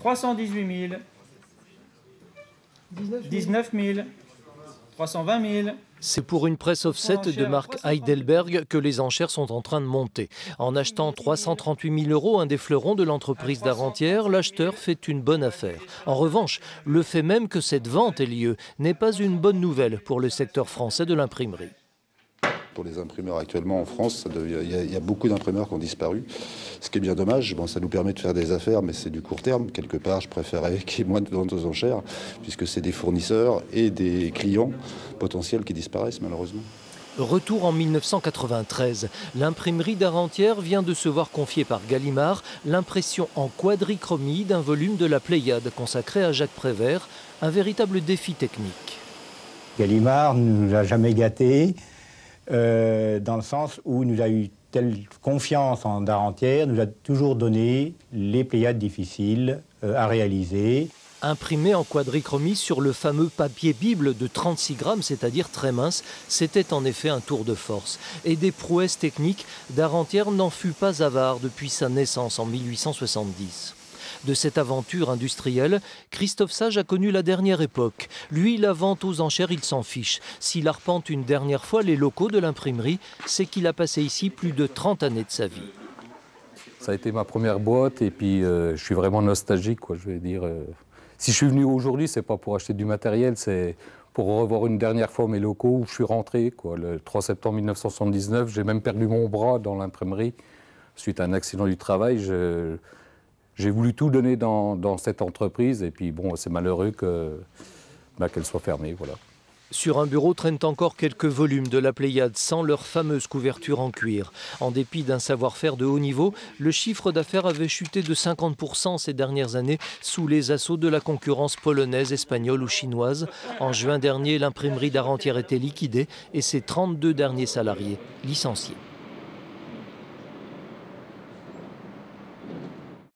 318 000, 19 000, 320 000. C'est pour une presse offset de marque Heidelberg que les enchères sont en train de monter. En achetant 338 000 € un des fleurons de l'entreprise d'Arrentière, l'acheteur fait une bonne affaire. En revanche, le fait même que cette vente ait lieu n'est pas une bonne nouvelle pour le secteur français de l'imprimerie. Pour les imprimeurs actuellement en France, il y a beaucoup d'imprimeurs qui ont disparu, ce qui est bien dommage. Bon, ça nous permet de faire des affaires, mais c'est du court terme. Quelque part, je préférais qu'il y ait moins de ventes aux enchères, puisque c'est des fournisseurs et des clients potentiels qui disparaissent malheureusement. Retour en 1993. L'imprimerie d'Arrentière vient de se voir confier par Gallimard l'impression en quadrichromie d'un volume de la Pléiade consacré à Jacques Prévert, un véritable défi technique. Gallimard ne nous a jamais gâtés. Dans le sens où il nous a eu telle confiance en Arrentière, nous a toujours donné les Pléiades difficiles à réaliser. Imprimé en quadrichromie sur le fameux papier Bible de 36 grammes, c'est-à-dire très mince, c'était en effet un tour de force. Et des prouesses techniques, d'Arrentière n'en fut pas avare depuis sa naissance en 1870. De cette aventure industrielle, Christophe Sage a connu la dernière époque. Lui, la vente aux enchères, il s'en fiche. S'il arpente une dernière fois les locaux de l'imprimerie, c'est qu'il a passé ici plus de 30 années de sa vie. Ça a été ma première boîte et puis je suis vraiment nostalgique, quoi, je vais dire. Si je suis venu aujourd'hui, c'est pas pour acheter du matériel, c'est pour revoir une dernière fois mes locaux où je suis rentré, quoi. Le 3 septembre 1979, j'ai même perdu mon bras dans l'imprimerie suite à un accident du travail. J'ai voulu tout donner dans cette entreprise et puis bon, c'est malheureux qu'elle soit fermée, voilà. Sur un bureau traînent encore quelques volumes de la Pléiade sans leur fameuse couverture en cuir. En dépit d'un savoir-faire de haut niveau, le chiffre d'affaires avait chuté de 50% ces dernières années sous les assauts de la concurrence polonaise, espagnole ou chinoise. En juin dernier, l'imprimerie d'Arrentière était liquidée et ses 32 derniers salariés licenciés.